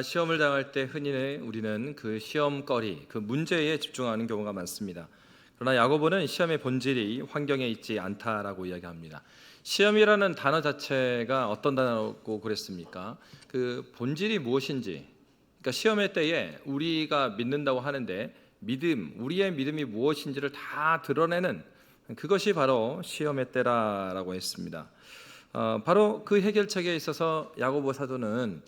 시험을 당할 때 흔히 우리는 그 시험거리, 그 문제에 집중하는 경우가 많습니다. 그러나 야고보는 시험의 본질이 환경에 있지 않다라고 이야기합니다. 시험이라는 단어 자체가 어떤 단어고 그랬습니까? 그 본질이 무엇인지, 그러니까 시험의 때에 우리가 믿는다고 하는데 우리의 믿음이 무엇인지를 다 드러내는 그것이 바로 시험의 때라라고 했습니다. 바로 그 해결책에 있어서 야고보 사도는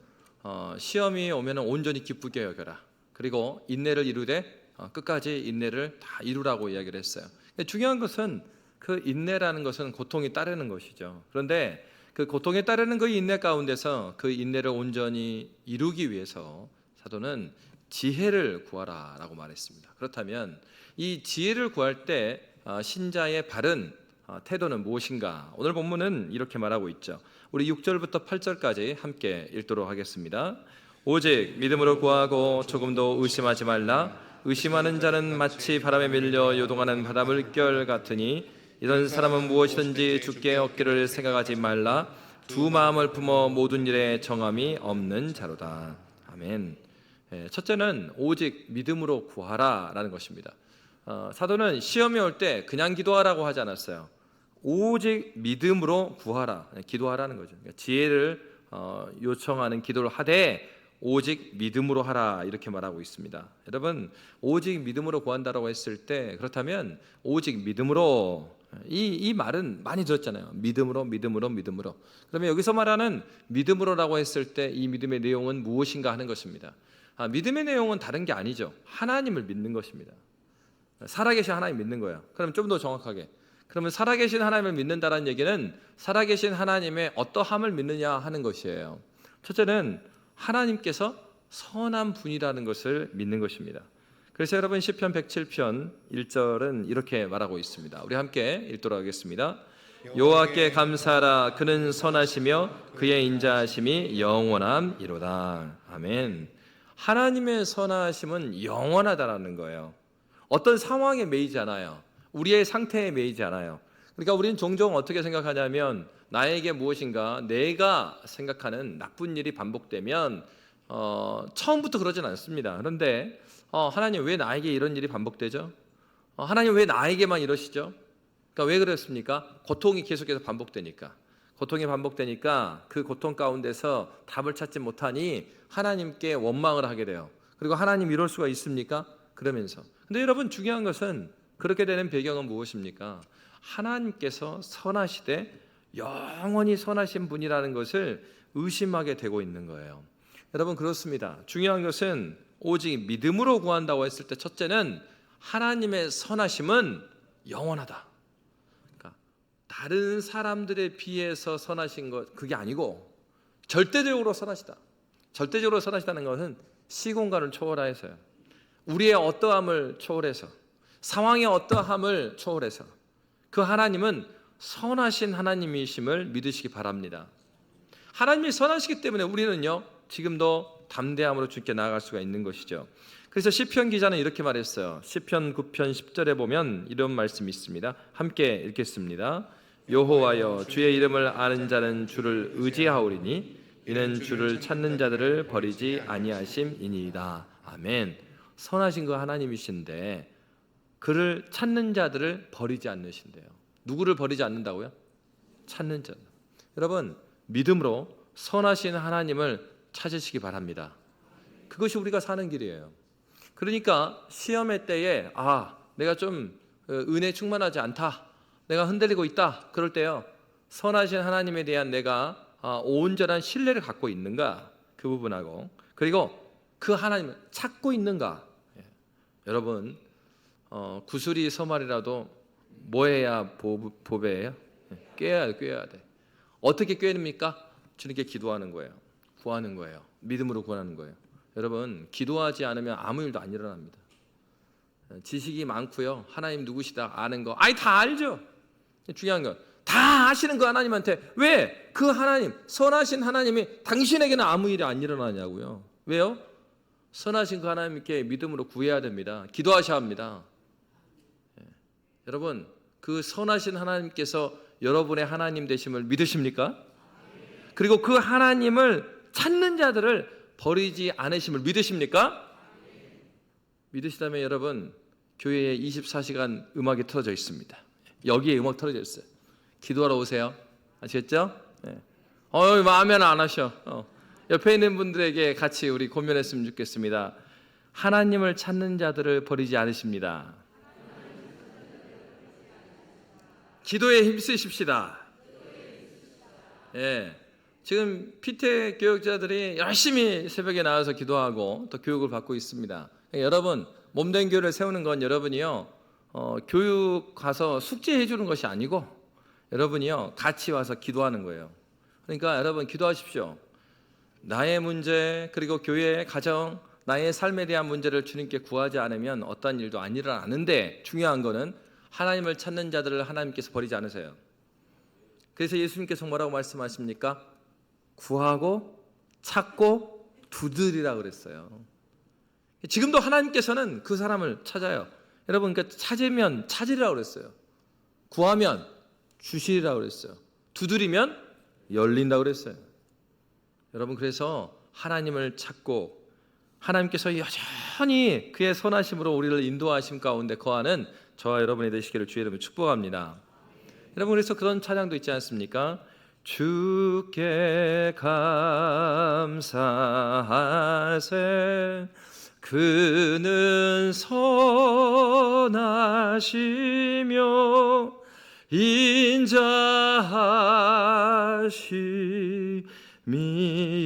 시험이 오면 온전히 기쁘게 여겨라. 그리고 인내를 이루되 끝까지 인내를 다 이루라고 이야기를 했어요. 중요한 것은 그 인내라는 것은 고통이 따르는 것이죠. 그런데 그 고통에 따르는 그 인내 가운데서 그 인내를 온전히 이루기 위해서 사도는 지혜를 구하라라고 말했습니다. 그렇다면 이 지혜를 구할 때 신자의 바른 태도는 무엇인가? 오늘 본문은 이렇게 말하고 있죠. 우리 6절부터 8절까지 함께 읽도록 하겠습니다. 오직 믿음으로 구하고 조금도 의심하지 말라. 의심하는 자는 마치 바람에 밀려 요동하는 바닷물결 같으니 이런 사람은 무엇이든지 주께 얻기를 생각하지 말라. 두 마음을 품어 모든 일에 정함이 없는 자로다. 아멘. 첫째는 오직 믿음으로 구하라라는 것입니다. 사도는 시험이 올 때 그냥 기도하라고 하지 않았어요. 오직 믿음으로 구하라, 기도하라는 거죠. 그러니까 지혜를 요청하는 기도를 하되 오직 믿음으로 하라 이렇게 말하고 있습니다. 여러분, 오직 믿음으로 구한다라고 했을 때 그렇다면 오직 믿음으로 이 말은 많이 들었잖아요. 믿음으로. 그러면 여기서 말하는 믿음으로라고 했을 때 이 믿음의 내용은 무엇인가 하는 것입니다. 믿음의 내용은 다른 게 아니죠. 하나님을 믿는 것입니다. 살아계신 하나님 믿는 거예요. 그럼 좀 더 정확하게, 그러면 살아계신 하나님을 믿는다는 얘기는 살아계신 하나님의 어떠함을 믿느냐 하는 것이에요. 첫째는 하나님께서 선한 분이라는 것을 믿는 것입니다. 그래서 여러분 시편 107편 1절은 이렇게 말하고 있습니다. 우리 함께 읽도록 하겠습니다. 여호와께 감사하라. 그는 선하시며 그의 인자하심이 영원함이로다. 아멘. 하나님의 선하심은 영원하다라는 거예요. 어떤 상황에 매이지 않아요. 우리의 상태에 매이지 않아요. 그러니까 우리는 종종 어떻게 생각하냐면 나에게 무엇인가 내가 생각하는 나쁜 일이 반복되면 처음부터 그러진 않습니다. 그런데 하나님 왜 나에게 이런 일이 반복되죠? 하나님 왜 나에게만 이러시죠? 그러니까 왜 그랬습니까? 고통이 계속해서 반복되니까. 고통이 반복되니까 그 고통 가운데서 답을 찾지 못하니 하나님께 원망을 하게 돼요. 그리고 하나님 이럴 수가 있습니까? 그러면서. 근데 여러분 중요한 것은 그렇게 되는 배경은 무엇입니까? 하나님께서 선하시되 영원히 선하신 분이라는 것을 의심하게 되고 있는 거예요. 여러분 그렇습니다. 중요한 것은 오직 믿음으로 구한다고 했을 때 첫째는 하나님의 선하심은 영원하다. 그러니까 다른 사람들에 비해서 선하신 것 그게 아니고 절대적으로 선하시다. 절대적으로 선하시다는 것은 시공간을 초월하여서요. 우리의 어떠함을 초월해서 상황의 어떠함을 초월해서 그 하나님은 선하신 하나님이심을 믿으시기 바랍니다. 하나님이 선하시기 때문에 우리는요 지금도 담대함으로 주께 나아갈 수가 있는 것이죠. 그래서 시편 기자는 이렇게 말했어요. 시편 9편 10절에 보면 이런 말씀이 있습니다. 함께 읽겠습니다. 여호와여 주의 이름을 아는 자는 주를 의지하오리니 이는 주를 찾는 자들을 버리지 아니하심이니이다. 아멘. 선하신 그 하나님이신데 그를 찾는 자들을 버리지 않으신대요. 누구를 버리지 않는다고요? 찾는 자. 여러분 믿음으로 선하신 하나님을 찾으시기 바랍니다. 그것이 우리가 사는 길이에요. 그러니까 시험의 때에 내가 좀 은혜 충만하지 않다, 내가 흔들리고 있다, 그럴 때요 선하신 하나님에 대한 내가 온전한 신뢰를 갖고 있는가 그 부분하고 그리고 그 하나님을 찾고 있는가. 여러분 구슬이 서말이라도 뭐 해야 보배예요? 꿰야 돼. 어떻게 꿰입니까? 주님께 기도하는 거예요. 구하는 거예요. 믿음으로 구하는 거예요. 여러분 기도하지 않으면 아무 일도 안 일어납니다. 지식이 많고요. 하나님 누구시다 아는 거 다 알죠. 중요한 건 다 아시는 그 하나님한테 왜 그 하나님 선하신 하나님이 당신에게는 아무 일이 안 일어나냐고요. 왜요? 선하신 그 하나님께 믿음으로 구해야 됩니다. 기도하셔야 합니다. 여러분 그 선하신 하나님께서 여러분의 하나님 되심을 믿으십니까? 그리고 그 하나님을 찾는 자들을 버리지 않으심을 믿으십니까? 믿으시다면 여러분, 교회에 24시간 음악이 틀어져 있습니다. 여기에 음악 틀어져 있어요. 기도하러 오세요. 아시겠죠? 네. 마음에 안 하셔. 옆에 있는 분들에게 같이 우리 고민했으면 좋겠습니다. 하나님을 찾는 자들을 버리지 않으십니다. 기도에 힘쓰십시다. 예. 지금 피태 교역자들이 열심히 새벽에 나와서 기도하고 또 교육을 받고 있습니다. 여러분, 몸된 교회를 세우는 건 여러분이요, 교육 가서 숙제해 주는 것이 아니고 여러분이요, 같이 와서 기도하는 거예요. 그러니까 여러분 기도하십시오. 나의 문제, 그리고 교회, 가정, 나의 삶에 대한 문제를 주님께 구하지 않으면 어떤 일도 안 일어나는데, 중요한 거는 하나님을 찾는 자들을 하나님께서 버리지 않으세요. 그래서 예수님께서 뭐라고 말씀하십니까? 구하고 찾고 두드리라고 그랬어요. 지금도 하나님께서는 그 사람을 찾아요. 여러분, 그러니까 찾으면 찾으리라고 그랬어요. 구하면 주시리라고 그랬어요. 두드리면 열린다고 그랬어요. 여러분, 그래서 하나님을 찾고 하나님께서 여전히 그의 선하심으로 우리를 인도하심 가운데 거하는 저와 여러분이 되시기를 주의 이름으로 축복합니다. 여러분, 그래서 그런 찬양도 있지 않습니까? 주께 감사하세, 그는 선하시며 인자하심이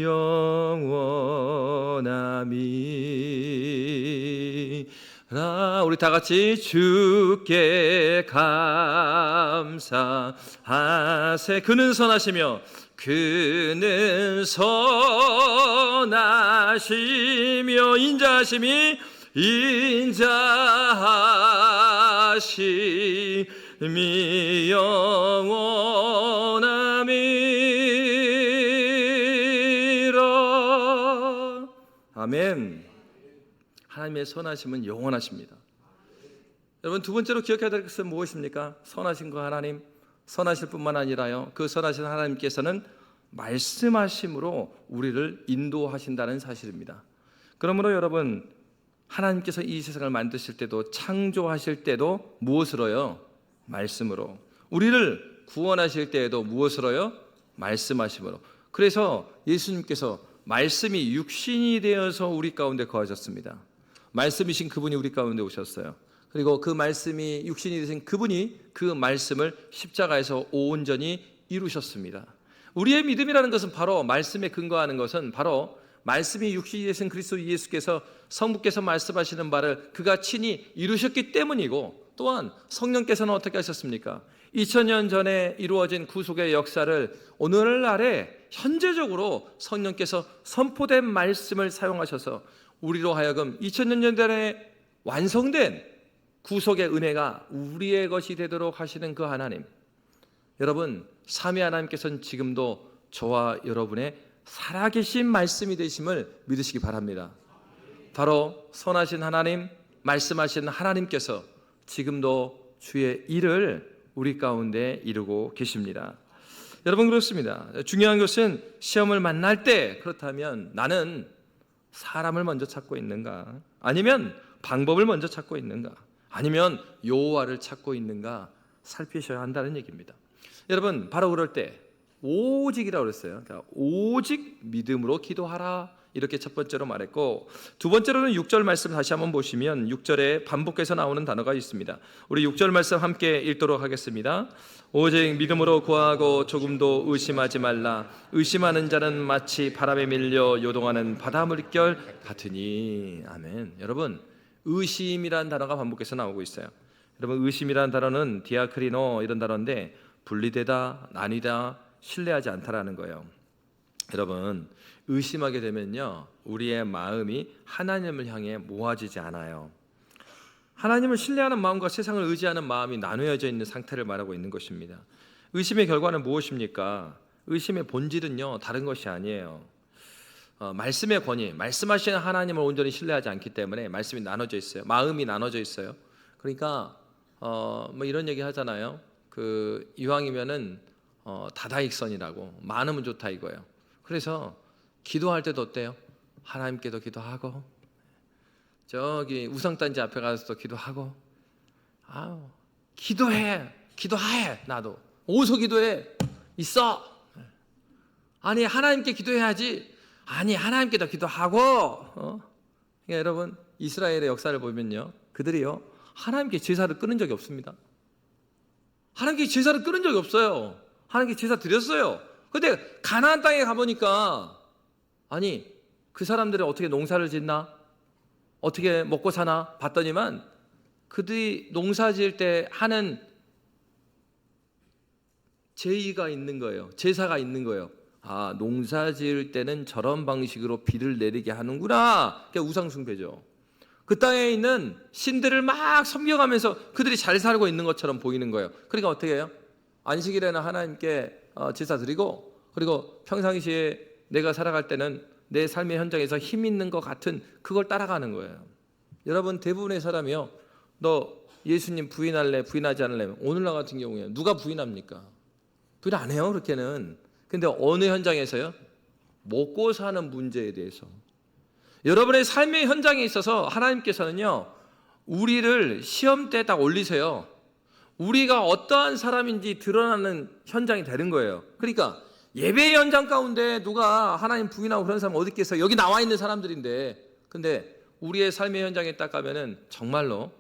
영원함이라. 우리 다 같이 주께 감사하세, 그는 선하시며 그는 선하시며 인자하심이 영원함이라. 아멘. 하나님의 선하심은 영원하십니다. 여러분, 두 번째로 기억해야 될 것은 무엇입니까? 선하신 그 하나님, 선하실 뿐만 아니라요, 그 선하신 하나님께서는 말씀하심으로 우리를 인도하신다는 사실입니다. 그러므로 여러분, 하나님께서 이 세상을 만드실 때도, 창조하실 때도 무엇으로요? 말씀으로. 우리를 구원하실 때에도 무엇으로요? 말씀하심으로. 그래서 예수님께서 말씀이 육신이 되어서 우리 가운데 거하셨습니다. 말씀이신 그분이 우리 가운데 오셨어요. 그리고 그 말씀이 육신이 되신 그분이 그 말씀을 십자가에서 온전히 이루셨습니다. 우리의 믿음이라는 것은 바로, 말씀에 근거하는 것은 바로 말씀이 육신이 되신 그리스도 예수께서, 성부께서 말씀하시는 바를 그가 친히 이루셨기 때문이고, 또한 성령께서는 어떻게 하셨습니까? 2000년 전에 이루어진 구속의 역사를 오늘날에 현재적으로 성령께서 선포된 말씀을 사용하셔서 우리로 하여금 2000년 전에 완성된 구속의 은혜가 우리의 것이 되도록 하시는 그 하나님, 여러분, 삼위 하나님께서는 지금도 저와 여러분의 살아계신 말씀이 되심을 믿으시기 바랍니다. 바로 선하신 하나님, 말씀하신 하나님께서 지금도 주의 일을 우리 가운데 이루고 계십니다. 여러분, 그렇습니다. 중요한 것은 시험을 만날 때, 그렇다면 나는 사람을 먼저 찾고 있는가, 아니면 방법을 먼저 찾고 있는가, 아니면 여호와를 찾고 있는가 살피셔야 한다는 얘기입니다. 여러분, 바로 그럴 때 오직이라고 그랬어요. 그러니까 오직 믿음으로 기도하라, 이렇게 첫 번째로 말했고, 두 번째로는 6절 말씀 다시 한번 보시면 6절에 반복해서 나오는 단어가 있습니다. 우리 6절 말씀 함께 읽도록 하겠습니다. 오직 믿음으로 구하고 조금도 의심하지 말라. 의심하는 자는 마치 바람에 밀려 요동하는 바다 물결 같으니. 아멘. 여러분, 의심이라는 단어가 반복해서 나오고 있어요. 여러분, 의심이라는 단어는 디아크리노 이런 단어인데, 분리되다, 나뉘다, 신뢰하지 않다라는 거예요. 여러분, 의심하게 되면요, 우리의 마음이 하나님을 향해 모아지지 않아요. 하나님을 신뢰하는 마음과 세상을 의지하는 마음이 나누어져 있는 상태를 말하고 있는 것입니다. 의심의 결과는 무엇입니까? 의심의 본질은요, 다른 것이 아니에요. 말씀의 권위, 말씀하시는 하나님을 온전히 신뢰하지 않기 때문에 말씀이 나눠져 있어요. 마음이 나눠져 있어요. 그러니까 뭐 이런 얘기 하잖아요. 그 이왕이면은 다다익선이라고, 많으면 좋다 이거예요. 그래서 기도할 때도 어때요? 하나님께도 기도하고 저기 우성단지 앞에 가서도 기도하고 기도해 나도 어디서 기도해 있어. 아니 하나님께 기도해야지. 아니 하나님께도 기도하고 그러니까 여러분 이스라엘의 역사를 보면요 그들이요 하나님께 제사를 끊은 적이 없습니다. 하나님께 제사를 끊은 적이 없어요. 하나님께 제사 드렸어요. 근데 가나안 땅에 가보니까 아니 그 사람들은 어떻게 농사를 짓나 어떻게 먹고 사나 봤더니만 그들이 농사 지을 때 하는 제의가 있는 거예요. 제사가 있는 거예요. 농사 지을 때는 저런 방식으로 비를 내리게 하는구나. 그게 우상숭배죠. 그 땅에 있는 신들을 막 섬겨가면서 그들이 잘 살고 있는 것처럼 보이는 거예요. 그러니까 어떻게 해요? 안식일에는 하나님께 제사 드리고 그리고 평상시에 내가 살아갈 때는 내 삶의 현장에서 힘 있는 것 같은 그걸 따라가는 거예요. 여러분 대부분의 사람이요 너 예수님 부인할래 부인하지 않을래 오늘날 같은 경우에 누가 부인합니까? 부인 안 해요 그렇게는. 근데 어느 현장에서요? 먹고 사는 문제에 대해서 여러분의 삶의 현장에 있어서 하나님께서는요 우리를 시험대에 딱 올리세요. 우리가 어떠한 사람인지 드러나는 현장이 되는 거예요. 그러니까 예배 현장 가운데 누가 하나님 부인하고 그런 사람 어디 있겠어요? 여기 나와 있는 사람들인데. 근데 우리의 삶의 현장에 딱 가면은 정말로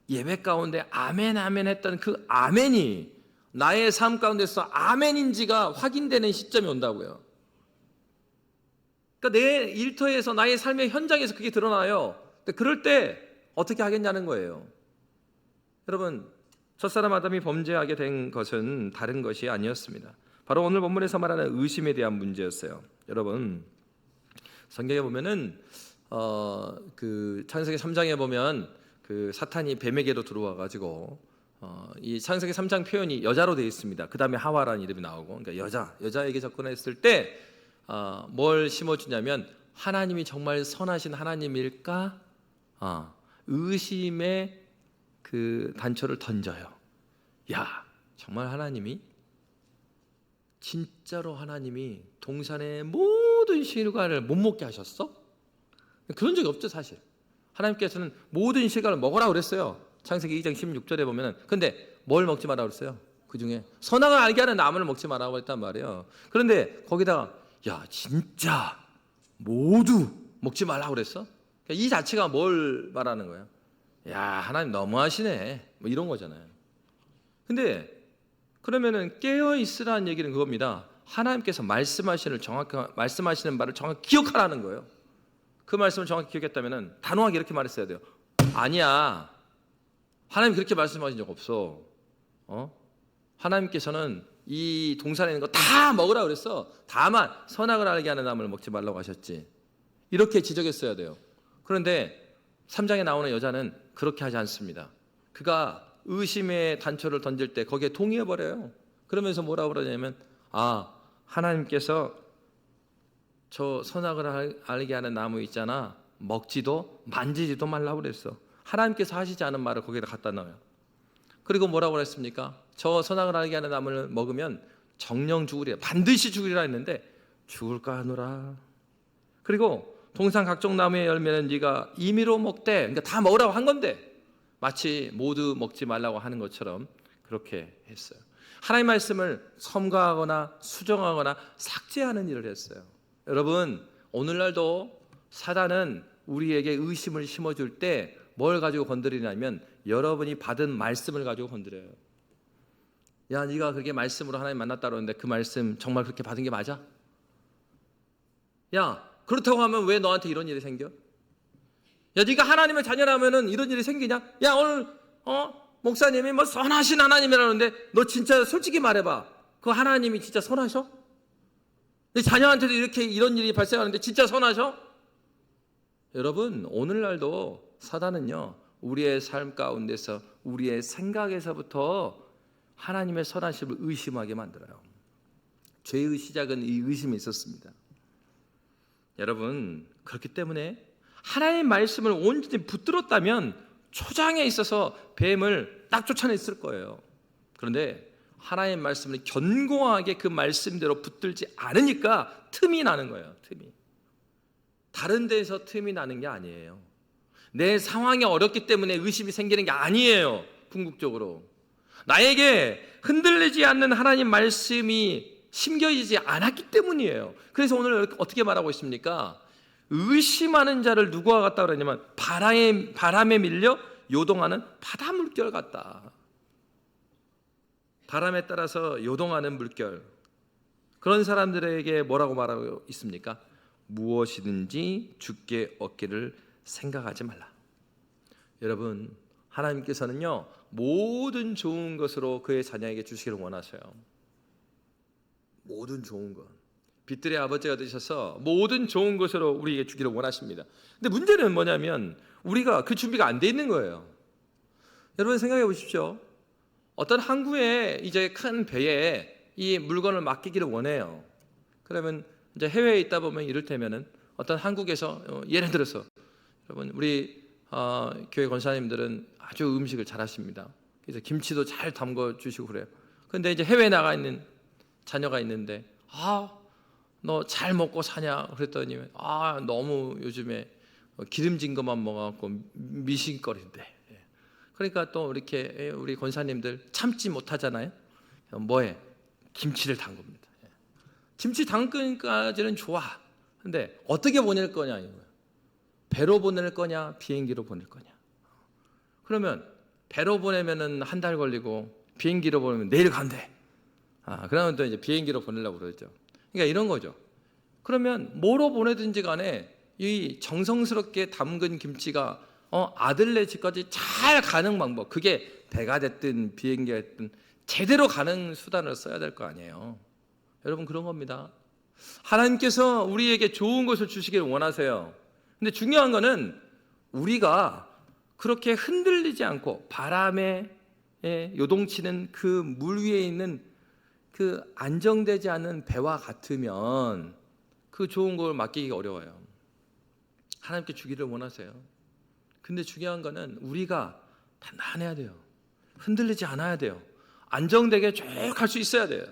예배 가운데 아멘 아멘 했던 그 아멘이 나의 삶 가운데서 아멘인지가 확인되는 시점이 온다고요. 그러니까 내 일터에서 나의 삶의 현장에서 그게 드러나요. 그럴 때 어떻게 하겠냐는 거예요. 여러분 첫사람 아담이 범죄하게 된 것은 다른 것이 아니었습니다. 바로 오늘 본문에서 말하는 의심에 대한 문제였어요. 여러분 성경에 보면은 그 창세기 3장에 보면 그 사탄이 뱀에게로 들어와 가지고 이 창세기 3장 표현이 여자로 되어 있습니다. 그 다음에 하와라는 이름이 나오고 그러니까 여자에게 접근했을 때 뭘 심어주냐면 하나님이 정말 선하신 하나님일까? 의심의 그 단초를 던져요. 야 정말 하나님이 진짜로 하나님이 동산의 모든 실과를 못 먹게 하셨어? 그런 적이 없죠 사실. 하나님께서는 모든 실과를 먹으라 그랬어요. 창세기 2장 16절에 보면은. 근데 뭘 먹지 마라 그랬어요? 그 중에 선악을 알게 하는 나무를 먹지 마라고 했단 말이에요. 그런데 거기다가 야 진짜 모두 먹지 말라고 그랬어? 그러니까 이 자체가 뭘 말하는 거예요? 야 하나님 너무하시네 뭐 이런 거잖아요. 근데 그러면은 깨어 있으라는 얘기는 그겁니다. 하나님께서 말씀하시는 말을 정확히 기억하라는 거예요. 그 말씀을 정확히 기억했다면은 단호하게 이렇게 말했어야 돼요. 아니야. 하나님 그렇게 말씀하신 적 없어. 하나님께서는 이 동산에 있는 거 다 먹으라 그랬어. 다만 선악을 알게 하는 나무를 먹지 말라고 하셨지. 이렇게 지적했어야 돼요. 그런데 3장에 나오는 여자는 그렇게 하지 않습니다. 그가 의심의 단초를 던질 때 거기에 동의해 버려요. 그러면서 뭐라고 그러냐면 하나님께서 저 선악을 알게 하는 나무 있잖아. 먹지도 만지지도 말라고 그랬어. 하나님께서 하시지 않은 말을 거기다 갖다 넣어요. 그리고 뭐라고 그랬습니까? 저 선악을 알게 하는 나무를 먹으면 정령 죽으리라. 반드시 죽으리라 했는데 죽을까 하노라. 그리고 동산 각종 나무의 열매는 네가 임의로 먹되 그러니까 다 먹으라고 한 건데 마치 모두 먹지 말라고 하는 것처럼 그렇게 했어요. 하나님 말씀을 첨가하거나 수정하거나 삭제하는 일을 했어요. 여러분 오늘날도 사단은 우리에게 의심을 심어줄 때 뭘 가지고 건드리냐면 여러분이 받은 말씀을 가지고 건드려요. 야 네가 그렇게 말씀으로 하나님 만났다 그러는데 그 말씀 정말 그렇게 받은 게 맞아? 야 그렇다고 하면 왜 너한테 이런 일이 생겨? 야 네가 하나님의 자녀라면은 이런 일이 생기냐? 야 오늘 목사님이 뭐 선하신 하나님이라는데 너 진짜 솔직히 말해봐. 그 하나님이 진짜 선하셔? 네 자녀한테도 이렇게 이런 일이 발생하는데 진짜 선하셔? 여러분 오늘날도 사단은요 우리의 삶 가운데서 우리의 생각에서부터 하나님의 선하심을 의심하게 만들어요. 죄의 시작은 이 의심이 있었습니다. 여러분 그렇기 때문에 하나님의 말씀을 온전히 붙들었다면 초장에 있어서 뱀을 딱 쫓아냈을 거예요. 그런데 하나님의 말씀을 견고하게 그 말씀대로 붙들지 않으니까 틈이 나는 거예요. 틈이. 다른 데에서 틈이 나는 게 아니에요. 내 상황이 어렵기 때문에 의심이 생기는 게 아니에요. 궁극적으로 나에게 흔들리지 않는 하나님 말씀이 심겨지지 않았기 때문이에요. 그래서 오늘 어떻게 말하고 있습니까? 의심하는 자를 누구와 같다 그러냐면 바람에 밀려 요동하는 바다 물결 같다. 바람에 따라서 요동하는 물결. 그런 사람들에게 뭐라고 말하고 있습니까? 무엇이든지 주께 얻기를 생각하지 말라. 여러분, 하나님께서는요 모든 좋은 것으로 그의 자녀에게 주시기를 원하셔요. 모든 좋은 것. 빛들의 아버지가 되셔서 모든 좋은 것으로 우리에게 주기를 원하십니다. 근데 문제는 뭐냐면 우리가 그 준비가 안 돼 있는 거예요. 여러분 생각해 보십시오. 어떤 항구에 이제 큰 배에 이 물건을 맡기기를 원해요. 그러면 이제 해외에 있다 보면 이를테면은 어떤 한국에서 예를 들어서 여러분 우리 교회 권사님들은 아주 음식을 잘하십니다. 그래서 김치도 잘 담궈 주시고 그래요. 그런데 이제 해외에 나가 있는 자녀가 있는데 너 잘 먹고 사냐 그랬더니 너무 요즘에 기름진 것만 먹어갖고 미식거린대. 그러니까 또 이렇게 우리 권사님들 참지 못하잖아요. 뭐해? 김치를 담굽니다. 김치 담근까지는 좋아. 근데 어떻게 보낼 거냐 이거예요. 배로 보낼 거냐 비행기로 보낼 거냐. 그러면 배로 보내면은 한 달 걸리고 비행기로 보내면 내일 간대. 그러면 또 이제 비행기로 보내려고 그러죠. 그러니까 이런 거죠. 그러면 뭐로 보내든지 간에 이 정성스럽게 담근 김치가 아들네 집까지 잘 가는 방법, 그게 배가 됐든 비행기가 됐든 제대로 가는 수단을 써야 될 거 아니에요. 여러분 그런 겁니다. 하나님께서 우리에게 좋은 것을 주시기를 원하세요. 근데 중요한 거는 우리가 그렇게 흔들리지 않고 바람에 요동치는 그 물 위에 있는 그 안정되지 않은 배와 같으면 그 좋은 걸 맡기기가 어려워요. 하나님께 주기를 원하세요. 근데 중요한 거는 우리가 단단해야 돼요. 흔들리지 않아야 돼요. 안정되게 쭉 갈 수 있어야 돼요.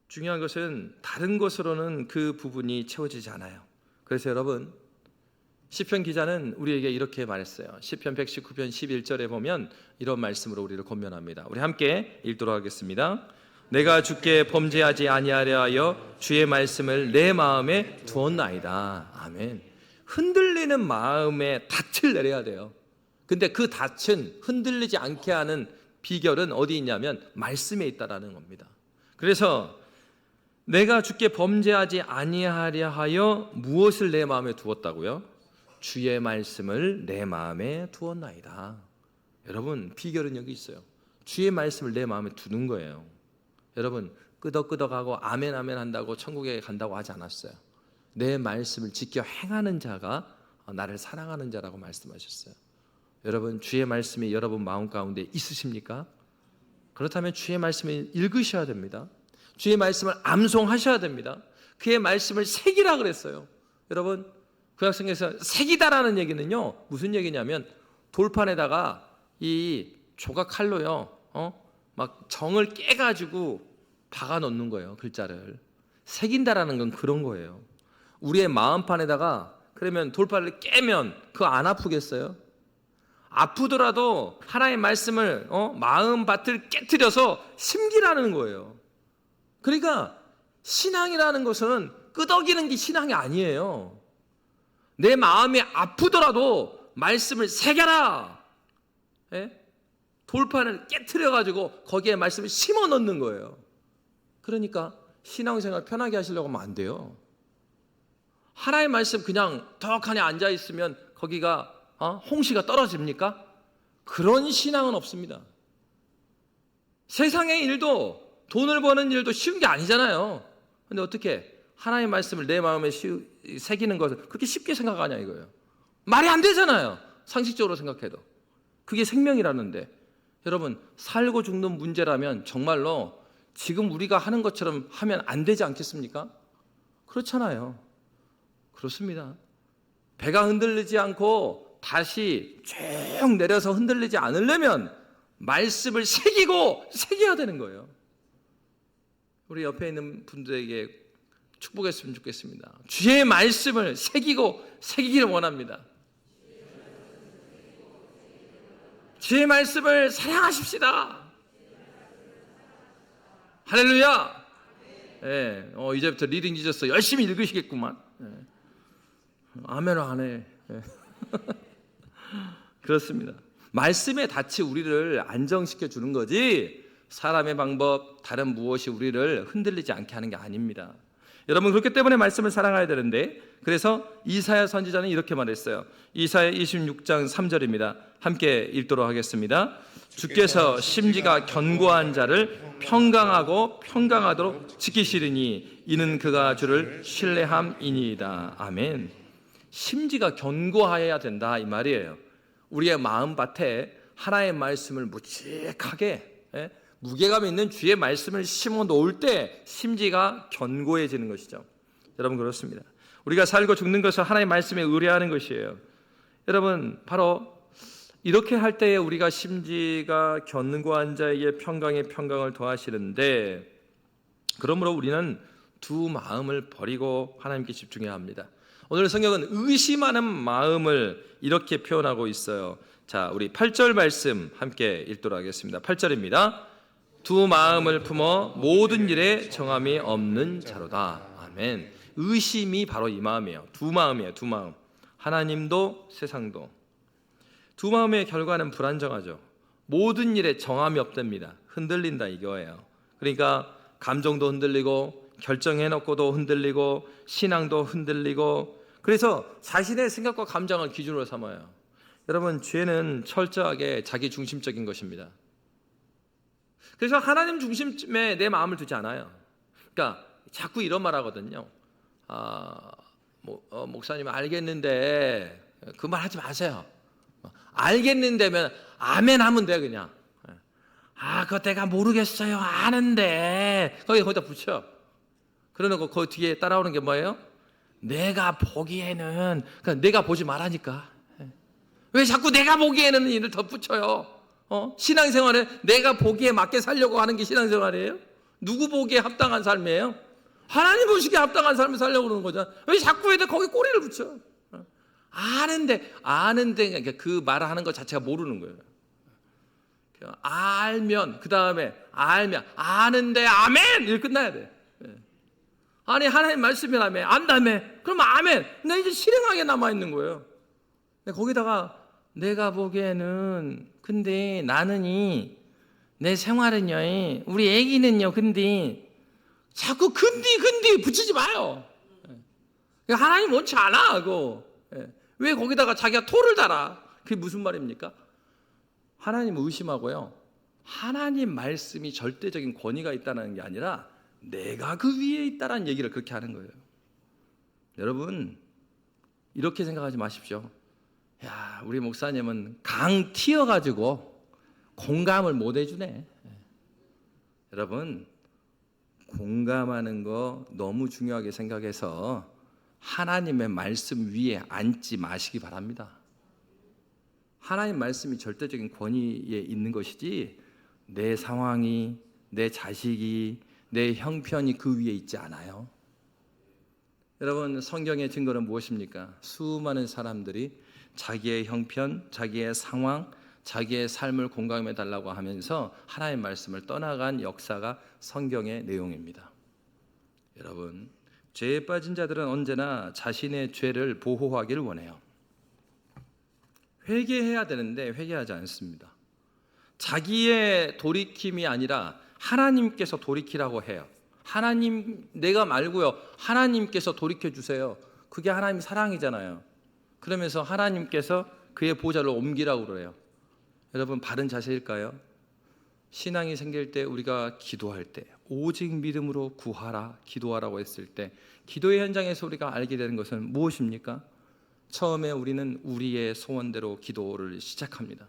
중요한 것은 다른 것으로는 그 부분이 채워지지 않아요. 그래서 여러분 시편 기자는 우리에게 이렇게 말했어요. 시편 119편 11절에 보면 이런 말씀으로 우리를 권면합니다. 우리 함께 읽도록 하겠습니다. 내가 주께 범죄하지 아니하려 하여 주의 말씀을 내 마음에 두었나이다. 아멘. 흔들리는 마음에 닻을 내려야 돼요. 근데 그 닻은 흔들리지 않게 하는 비결은 어디 있냐면 말씀에 있다라는 겁니다. 그래서 내가 주께 범죄하지 아니하려 하여 무엇을 내 마음에 두었다고요? 주의 말씀을 내 마음에 두었나이다. 여러분 비결은 여기 있어요. 주의 말씀을 내 마음에 두는 거예요. 여러분 끄덕끄덕하고 아멘 아멘 한다고 천국에 간다고 하지 않았어요. 내 말씀을 지켜 행하는 자가 나를 사랑하는 자라고 말씀하셨어요. 여러분 주의 말씀이 여러분 마음 가운데 있으십니까? 그렇다면 주의 말씀을 읽으셔야 됩니다. 주의 말씀을 암송하셔야 됩니다. 그의 말씀을 새기라 그랬어요. 여러분 구약성경에서 새기다라는 얘기는요 무슨 얘기냐면 돌판에다가 이 조각 칼로요 막 정을 깨가지고 박아 놓는 거예요. 글자를 새긴다라는 건 그런 거예요. 우리의 마음판에다가 그러면 돌판을 깨면 그거 안 아프겠어요? 아프더라도 하나님의 말씀을 마음밭을 깨트려서 심기라는 거예요. 그러니까 신앙이라는 것은 끄덕이는 게 신앙이 아니에요. 내 마음이 아프더라도 말씀을 새겨라. 돌판을 깨트려가지고 거기에 말씀을 심어 넣는 거예요. 그러니까 신앙생활 편하게 하시려고 하면 안 돼요. 하나님의 말씀 그냥 덕하니 앉아있으면 거기가 홍시가 떨어집니까? 그런 신앙은 없습니다. 세상의 일도 돈을 버는 일도 쉬운 게 아니잖아요. 근데 어떻게 하나님의 말씀을 내 마음에 새기는 것을 그렇게 쉽게 생각하냐 이거예요. 말이 안 되잖아요. 상식적으로 생각해도. 그게 생명이라는데 여러분 살고 죽는 문제라면 정말로 지금 우리가 하는 것처럼 하면 안 되지 않겠습니까? 그렇잖아요. 그렇습니다. 배가 흔들리지 않고 다시 쭉 내려서 흔들리지 않으려면 말씀을 새겨야 되는 거예요. 우리 옆에 있는 분들에게 축복했으면 좋겠습니다. 주의 말씀을 새기기를 원합니다. 주의 말씀을 사랑하십시다. 할렐루야. 예, 이제부터 리딩 지저스 열심히 읽으시겠구만. 예. 아멘 안 해. 예. 그렇습니다. 말씀의 닻이 우리를 안정시켜 주는 거지 사람의 방법 다른 무엇이 우리를 흔들리지 않게 하는 게 아닙니다. 여러분, 그렇기 때문에 말씀을 사랑해야 되는데, 그래서 이사야 선지자는 이렇게 말했어요. 이사야 26장 3절입니다. 함께 읽도록 하겠습니다. 주께서 심지가 견고한 자를 평강하도록 지키시리니 이는 그가 주를 신뢰함이니이다. 아멘. 심지가 견고해야 된다 이 말이에요. 우리의 마음밭에 하나의 말씀을 묵직하게 무게감 있는 주의 말씀을 심어 놓을 때 심지가 견고해지는 것이죠. 여러분, 그렇습니다. 우리가 살고 죽는 것은 하나님의 말씀에 의뢰하는 것이에요. 여러분, 바로 이렇게 할 때에 우리가 심지가 견고한 자에게 평강을 더하시는데, 그러므로 우리는 두 마음을 버리고 하나님께 집중해야 합니다. 오늘 성경은 의심하는 마음을 이렇게 표현하고 있어요. 자, 우리 8절 말씀 함께 읽도록 하겠습니다. 8절입니다. 두 마음을 품어 모든 일에 정함이 없는 자로다. 아멘. 의심이 바로 이 마음이에요. 두 마음이에요. 두 마음. 하나님도 세상도. 두 마음의 결과는 불안정하죠. 모든 일에 정함이 없답니다. 흔들린다 이거예요. 그러니까 감정도 흔들리고 결정해놓고도 흔들리고 신앙도 흔들리고, 그래서 자신의 생각과 감정을 기준으로 삼아요. 여러분, 죄는 철저하게 자기 중심적인 것입니다. 그래서 하나님 중심에 내 마음을 두지 않아요. 그러니까 자꾸 이런 말 하거든요. 목사님 알겠는데 그 말 하지 마세요. 알겠는데면 아멘 하면 돼 그냥. 그거 내가 모르겠어요. 아는데 거기다 붙여. 그러놓고 그 뒤에 따라오는 게 뭐예요? 내가 보기에는, 그러니까 내가 보지 말라니까. 왜 자꾸 내가 보기에는 일을 덧붙여요? 신앙생활에 내가 보기에 맞게 살려고 하는 게 신앙생활이에요? 누구 보기에 합당한 삶이에요? 하나님 보시기에 합당한 삶을 살려고 그러는 거잖아. 왜 자꾸 왜 거기 꼬리를 붙여? 아는데 그러니까 그 말을 하는 것 자체가 모르는 거예요. 알면, 그 다음에 알면, 아는데 아멘! 이렇게 끝나야 돼. 아니, 하나님 말씀이라며, 안다며, 그러면 아멘! 근데 이제 실행하게 남아있는 거예요. 거기다가 내가 보기에는, 근데 나는이, 내 생활은요, 우리 애기는요, 근데 자꾸 근데 붙이지 마요. 하나님 원치 않아, 그거. 왜 거기다가 자기가 토를 달아? 그게 무슨 말입니까? 하나님을 의심하고요, 하나님 말씀이 절대적인 권위가 있다는 게 아니라 내가 그 위에 있다는 얘기를 그렇게 하는 거예요. 여러분, 이렇게 생각하지 마십시오. 야, 우리 목사님은 강 튀어가지고 공감을 못 해주네. 여러분, 공감하는 거 너무 중요하게 생각해서 하나님의 말씀 위에 앉지 마시기 바랍니다. 하나님 말씀이 절대적인 권위에 있는 것이지 내 상황이, 내 자식이, 내 형편이 그 위에 있지 않아요. 여러분, 성경의 증거는 무엇입니까? 수많은 사람들이 자기의 형편, 자기의 상황, 자기의 삶을 공감해 달라고 하면서 하나님의 말씀을 떠나간 역사가 성경의 내용입니다. 여러분, 죄에 빠진 자들은 언제나 자신의 죄를 보호하기를 원해요. 회개해야 되는데 회개하지 않습니다. 자기의 돌이킴이 아니라 하나님께서 돌이키라고 해요. 하나님, 내가 말고요, 하나님께서 돌이켜 주세요. 그게 하나님 사랑이잖아요. 그러면서 하나님께서 그의 보좌를 옮기라고 그래요. 여러분, 바른 자세일까요? 신앙이 생길 때, 우리가 기도할 때 오직 믿음으로 구하라, 기도하라고 했을 때 기도의 현장에서 우리가 알게 되는 것은 무엇입니까? 처음에 우리는 우리의 소원대로 기도를 시작합니다.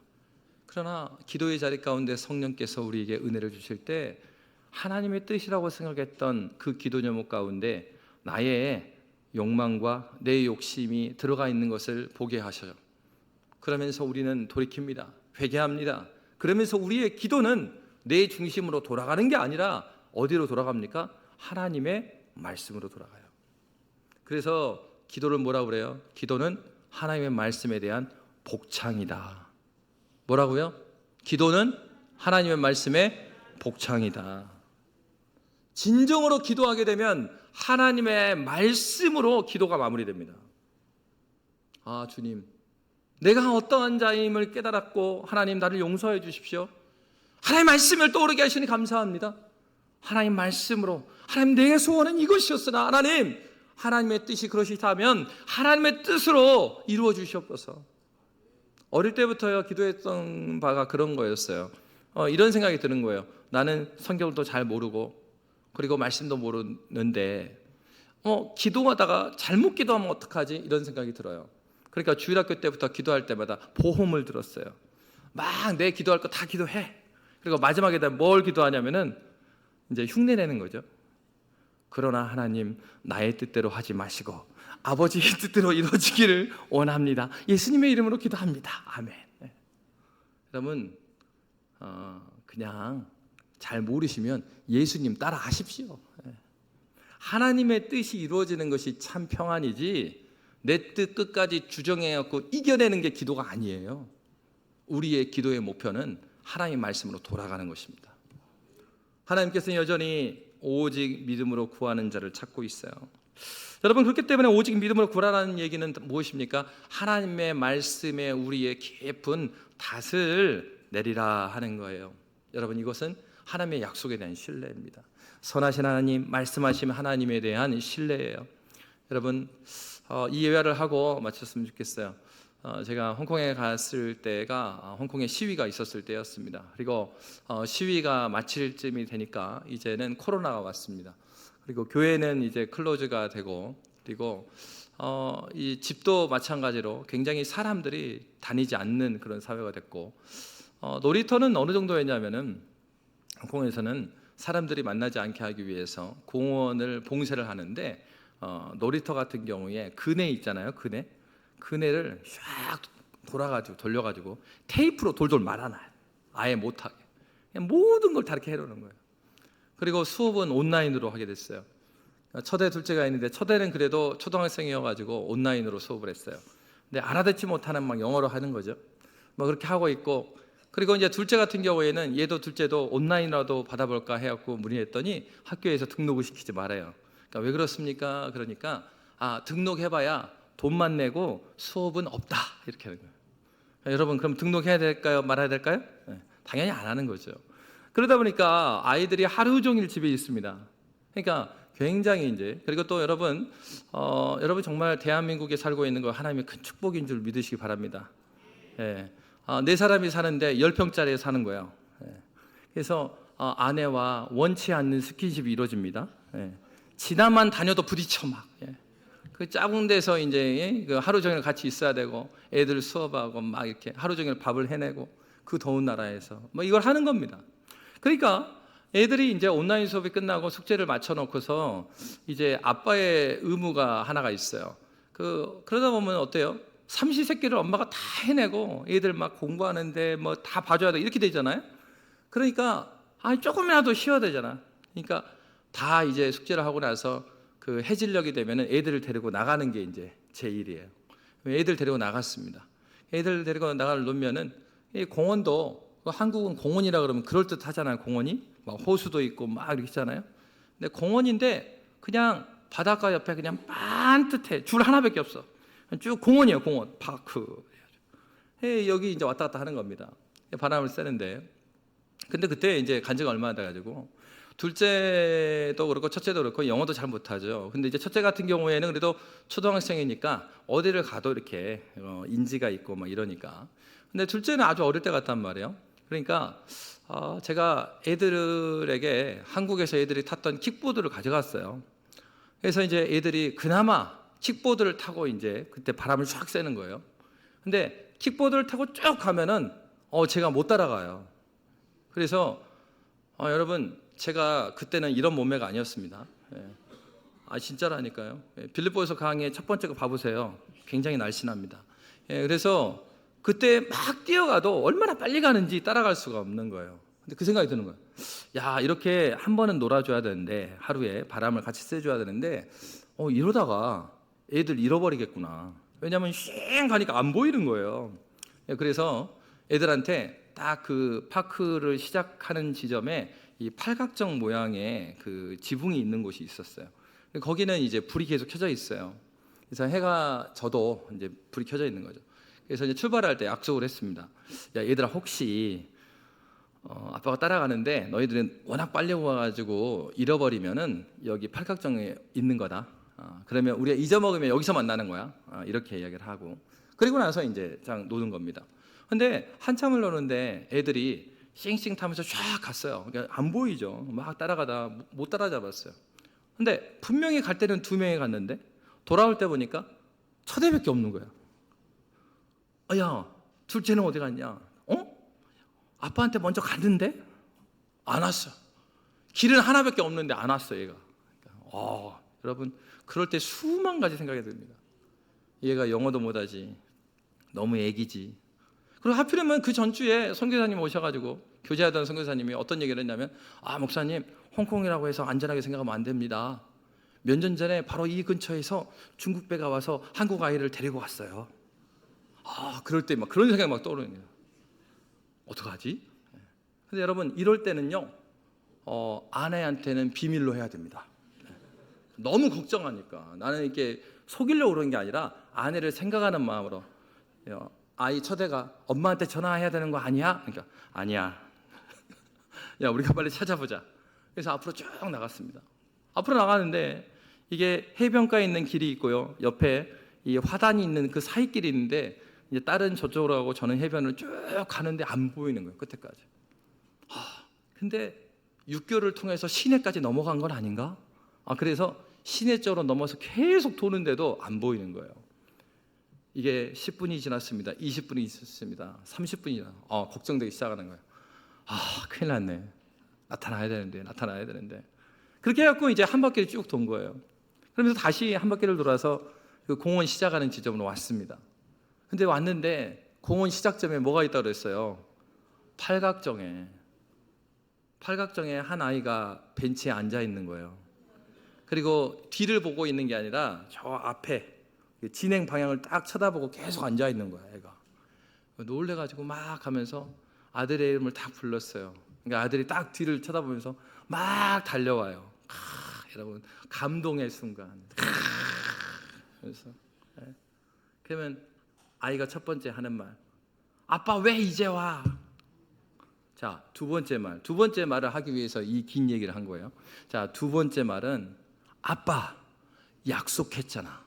그러나 기도의 자리 가운데 성령께서 우리에게 은혜를 주실 때 하나님의 뜻이라고 생각했던 그 기도 제목 가운데 나의 욕망과 내 욕심이 들어가 있는 것을 보게 하셔요. 그러면서 우리는 돌이킵니다. 회개합니다. 그러면서 우리의 기도는 내 중심으로 돌아가는 게 아니라 어디로 돌아갑니까? 하나님의 말씀으로 돌아가요. 그래서 기도를 뭐라고 그래요? 기도는 하나님의 말씀에 대한 복창이다. 뭐라고요? 기도는 하나님의 말씀의 복창이다. 진정으로 기도하게 되면 하나님의 말씀으로 기도가 마무리됩니다. 아, 주님, 내가 어떠한 자임을 깨달았고 하나님 나를 용서해 주십시오. 하나님 말씀을 떠오르게 하시니 감사합니다. 하나님 말씀으로, 하나님 내 소원은 이것이었으나 하나님, 하나님의 뜻이 그러시다면 하나님의 뜻으로 이루어 주시옵소서. 어릴 때부터요 기도했던 바가 그런 거였어요. 이런 생각이 드는 거예요. 나는 성경도 잘 모르고 그리고 말씀도 모르는데 기도하다가 잘못 기도하면 어떡하지? 이런 생각이 들어요. 그러니까 주일학교 때부터 기도할 때마다 보험을 들었어요. 막 내 기도할 거 다 기도해. 그리고 마지막에 뭘 기도하냐면은 이제 흉내내는 거죠. 그러나 하나님, 나의 뜻대로 하지 마시고 아버지의 뜻대로 이루어지기를 원합니다. 예수님의 이름으로 기도합니다. 아멘. 여러분, 그냥 잘 모르시면 예수님 따라 하십시오. 하나님의 뜻이 이루어지는 것이 참 평안이지 내 뜻 끝까지 주정해갖고 이겨내는 게 기도가 아니에요. 우리의 기도의 목표는 하나님의 말씀으로 돌아가는 것입니다. 하나님께서는 여전히 오직 믿음으로 구하는 자를 찾고 있어요. 여러분, 그렇기 때문에 오직 믿음으로 구하라는 얘기는 무엇입니까? 하나님의 말씀에 우리의 깊은 닷을 내리라 하는 거예요. 여러분, 이것은 하나님의 약속에 대한 신뢰입니다. 선하신 하나님, 말씀하신 하나님에 대한 신뢰예요. 여러분, 이 예화를 하고 마쳤으면 좋겠어요. 제가 홍콩에 갔을 때가 홍콩에 시위가 있었을 때였습니다. 그리고 시위가 마칠 쯤이 되니까 이제는 코로나가 왔습니다. 그리고 교회는 이제 클로즈가 되고, 그리고 이 집도 마찬가지로 굉장히 사람들이 다니지 않는 그런 사회가 됐고, 놀이터는 어느 정도였냐면은 홍콩에서는 사람들이 만나지 않게 하기 위해서 공원을 봉쇄를 하는데, 놀이터 같은 경우에 그네 있잖아요. 그네를 쫙 돌려가지고 테이프로 돌돌 말아놔요. 아예 못하게. 그냥 모든 걸 다 이렇게 해놓는 거예요. 그리고 수업은 온라인으로 하게 됐어요. 첫애, 둘째가 있는데 첫애는 그래도 초등학생이어가지고 온라인으로 수업을 했어요. 근데 알아듣지 못하는 막 영어로 하는 거죠. 뭐 그렇게 하고 있고, 그리고 이제 둘째 같은 경우에는 둘째도 온라인으로도 받아볼까 해갖고 문의했더니 학교에서 등록을 시키지 말아요. 그러니까 왜 그렇습니까? 그러니까 등록해봐야 돈만 내고 수업은 없다 이렇게 하는 거예요. 여러분, 그럼 등록해야 될까요? 말아야 될까요? 네, 당연히 안 하는 거죠. 그러다 보니까 아이들이 하루 종일 집에 있습니다. 그러니까 굉장히 이제, 그리고 또 여러분 정말 대한민국에 살고 있는 거 하나님의 큰 축복인 줄 믿으시기 바랍니다. 예. 네 사람이 사는데 10평짜리에 사는 거예요. 예. 그래서 아내와 원치 않는 스킨십이 이루어집니다. 예. 지나만 다녀도 부딪혀 막. 예. 그 작은 데서 이제 그 하루 종일 같이 있어야 되고, 애들 수업하고 막 이렇게 하루 종일 밥을 해내고, 그 더운 나라에서 뭐 이걸 하는 겁니다. 그러니까 애들이 이제 온라인 수업이 끝나고 숙제를 맞춰놓고서 이제 아빠의 의무가 하나가 있어요. 그러다 보면 어때요? 삼시세끼를 엄마가 다 해내고 애들 막 공부하는데 뭐 다 봐줘야 돼 이렇게 되잖아요. 그러니까 조금이라도 쉬어야 되잖아. 그러니까 다 이제 숙제를 하고 나서 그 해질녘이 되면은 애들을 데리고 나가는 게 이제 제 일이에요. 애들 데리고 나갔습니다. 애들 데리고 놓으면은 이 공원도, 한국은 공원이라 그러면 그럴 듯하잖아요. 공원이 막 호수도 있고 막 이렇게 있잖아요. 근데 공원인데 그냥 바닷가 옆에 그냥 반듯해. 줄 하나밖에 없어. 쭉 공원이에요. 공원, 파크. 여기 이제 왔다 갔다 하는 겁니다. 바람을 쐬는데, 근데 그때 이제 간 지가 얼마 안 돼가지고 둘째도 그렇고 첫째도 그렇고 영어도 잘 못하죠. 근데 이제 첫째 같은 경우에는 그래도 초등학생이니까 어디를 가도 이렇게 인지가 있고 막 이러니까. 근데 둘째는 아주 어릴 때 같단 말이에요. 그러니까 제가 애들에게 한국에서 애들이 탔던 킥보드를 가져갔어요. 그래서 이제 애들이 그나마 킥보드를 타고 이제 그때 바람을 쫙 쐬는 거예요. 근데 킥보드를 타고 쭉 가면은 제가 못 따라가요. 그래서 여러분, 제가 그때는 이런 몸매가 아니었습니다. 진짜라니까요. 빌립보에서 강의 첫 번째 거 봐보세요. 굉장히 날씬합니다. 그래서 그때 막 뛰어가도 얼마나 빨리 가는지 따라갈 수가 없는 거예요. 근데 그 생각이 드는 거예요. 야, 이렇게 한 번은 놀아줘야 되는데, 하루에 바람을 같이 쐬줘야 되는데, 이러다가 애들 잃어버리겠구나. 왜냐하면 쉥 가니까 안 보이는 거예요. 그래서 애들한테 딱 그 파크를 시작하는 지점에 이 팔각정 모양의 그 지붕이 있는 곳이 있었어요. 거기는 이제 불이 계속 켜져 있어요. 그래서 해가 져도 이제 불이 켜져 있는 거죠. 그래서 이제 출발할 때 약속을 했습니다. 야, 얘들아, 혹시 아빠가 따라가는데 너희들은 워낙 빨리 와가지고 잃어버리면은 여기 팔각정에 있는 거다. 그러면 우리가 잊어먹으면 여기서 만나는 거야. 이렇게 이야기를 하고, 그리고 나서 이제 장 노는 겁니다. 근데 한참을 노는데 애들이 싱싱 타면서 쫙 갔어요. 그러니까 안 보이죠. 막 따라가다 못 따라잡았어요. 근데 분명히 갈 때는 2명이 갔는데 돌아올 때 보니까 첫 애밖에 없는 거야. 야, 둘째는 어디 갔냐? 아빠한테 먼저 갔는데 안 왔어. 길은 하나밖에 없는데 안 왔어, 얘가. 여러분, 그럴 때 수만 가지 생각이 듭니다. 얘가 영어도 못하지, 너무 애기지. 그리고 하필이면 그 전주에 선교사님 오셔가지고 교제하던 선교사님이 어떤 얘기를 했냐면, 목사님, 홍콩이라고 해서 안전하게 생각하면 안 됩니다. 몇 년 전에 바로 이 근처에서 중국 배가 와서 한국 아이를 데리고 갔어요. 그럴 때 막 그런 생각이 막 떠오르는 거예요. 어떡하지? 근데 여러분, 이럴 때는요, 아내한테는 비밀로 해야 됩니다. 너무 걱정하니까. 나는 이렇게 속이려고 그러는 게 아니라 아내를 생각하는 마음으로, 아이 첫애가 엄마한테 전화해야 되는 거 아니야? 그러니까 아니야. 야, 우리가 빨리 찾아보자. 그래서 앞으로 쭉 나갔습니다. 앞으로 나가는데 이게 해변가에 있는 길이 있고요, 옆에 이 화단이 있는 그 사이길이 있는데, 이제 딸은 저쪽으로 가고 저는 해변을 쭉 가는데 안 보이는 거예요, 끝에까지. 근데 육교를 통해서 시내까지 넘어간 건 아닌가? 그래서 시내 쪽으로 넘어서 계속 도는데도 안 보이는 거예요. 이게 10분이 지났습니다. 20분이 있었습니다. 30분이 지나. 걱정되기 시작하는 거예요. 큰일 났네. 나타나야 되는데. 그렇게 해갖고 이제 한 바퀴를 쭉 돈 거예요. 그러면서 다시 한 바퀴를 돌아서 그 공원 시작하는 지점으로 왔습니다. 근데 왔는데 공원 시작점에 뭐가 있다고 그랬어요? 팔각정에 한 아이가 벤치에 앉아 있는 거예요. 그리고 뒤를 보고 있는 게 아니라 저 앞에 진행 방향을 딱 쳐다보고 계속 앉아 있는 거야, 애가. 놀래가지고 막 하면서 아들의 이름을 딱 불렀어요. 그러니까 아들이 딱 뒤를 쳐다보면서 막 달려와요. 여러분, 감동의 순간. 그래서 그러면 아이가 첫 번째 하는 말, 아빠 왜 이제 와? 자, 두 번째 말을 하기 위해서 이 긴 얘기를 한 거예요. 자, 두 번째 말은, 아빠 약속했잖아.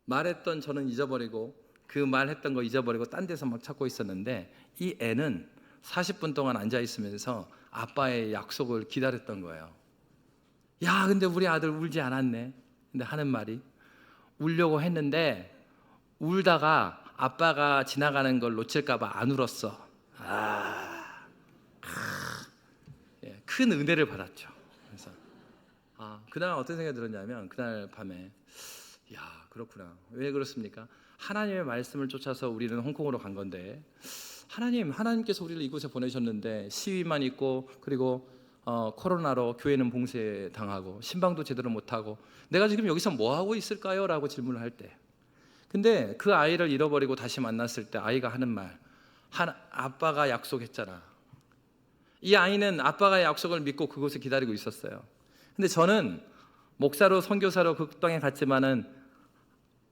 말했던 저는 잊어버리고, 그 말했던 거 잊어버리고 딴 데서 막 찾고 있었는데, 이 애는 40분 동안 앉아 있으면서 아빠의 약속을 기다렸던 거예요. 야, 근데 우리 아들 울지 않았네. 근데 하는 말이, 울려고 했는데 울다가 아빠가 지나가는 걸 놓칠까봐 안 울었어. 큰 은혜를 받았죠. 그래서 그날 어떤 생각이 들었냐면, 그날 밤에, 야, 그렇구나. 왜 그렇습니까? 하나님의 말씀을 쫓아서 우리는 홍콩으로 간 건데, 하나님께서 우리를 이곳에 보내셨는데 시위만 있고, 그리고 코로나로 교회는 봉쇄당하고 신방도 제대로 못하고, 내가 지금 여기서 뭐 하고 있을까요? 라고 질문을 할 때, 근데 그 아이를 잃어버리고 다시 만났을 때 아이가 하는 말, 아빠가 약속했잖아. 이 아이는 아빠가 약속을 믿고 그곳에 기다리고 있었어요. 근데 저는 목사로 선교사로 그 땅에 갔지만은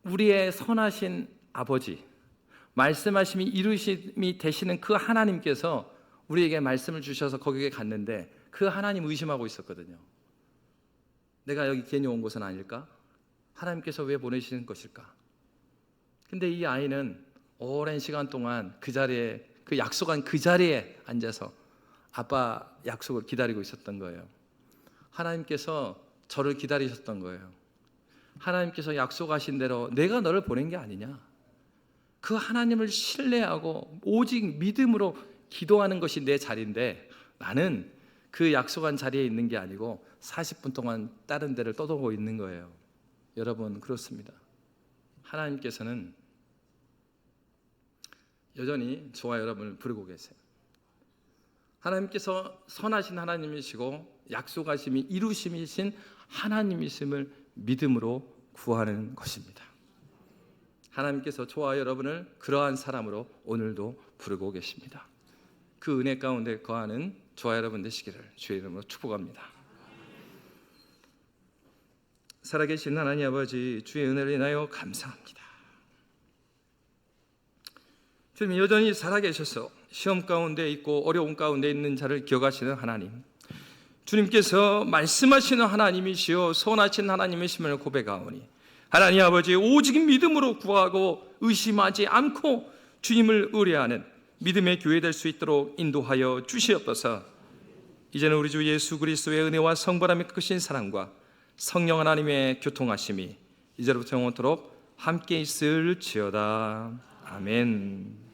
우리의 선하신 아버지, 말씀하심이 이루심이 되시는 그 하나님께서 우리에게 말씀을 주셔서 거기에 갔는데 그 하나님 의심하고 있었거든요. 내가 여기 괜히 온 곳은 아닐까? 하나님께서 왜 보내시는 것일까? 근데 이 아이는 오랜 시간 동안 그 자리에, 그 약속한 그 자리에 앉아서 아빠 약속을 기다리고 있었던 거예요. 하나님께서 저를 기다리셨던 거예요. 하나님께서 약속하신 대로 내가 너를 보낸 게 아니냐, 그 하나님을 신뢰하고 오직 믿음으로 기도하는 것이 내 자리인데, 나는 그 약속한 자리에 있는 게 아니고 40분 동안 다른 데를 떠돌고 있는 거예요. 여러분, 그렇습니다. 하나님께서는 여전히 저와 여러분을 부르고 계세요. 하나님께서 선하신 하나님이시고 약속하심이 이루심이신 하나님이심을 믿음으로 구하는 것입니다. 하나님께서 저와 여러분을 그러한 사람으로 오늘도 부르고 계십니다. 그 은혜 가운데 거하는 저와 여러분 되시기를 주의 이름으로 축복합니다. 살아계신 하나님 아버지, 주의 은혜를 인하여 감사합니다. 주님 여전히 살아계셔서 시험 가운데 있고 어려움 가운데 있는 자를 기억하시는 하나님, 주님께서 말씀하시는 하나님이시요 선하신 하나님이심을 고백하오니 하나님 아버지, 오직 믿음으로 구하고 의심하지 않고 주님을 의뢰하는 믿음의 교회 될 수 있도록 인도하여 주시옵소서. 이제는 우리 주 예수 그리스도의 은혜와 성불함이 크신 사랑과 성령 하나님의 교통하심이 이제로부터 영원토록 함께 있을지어다. 아멘.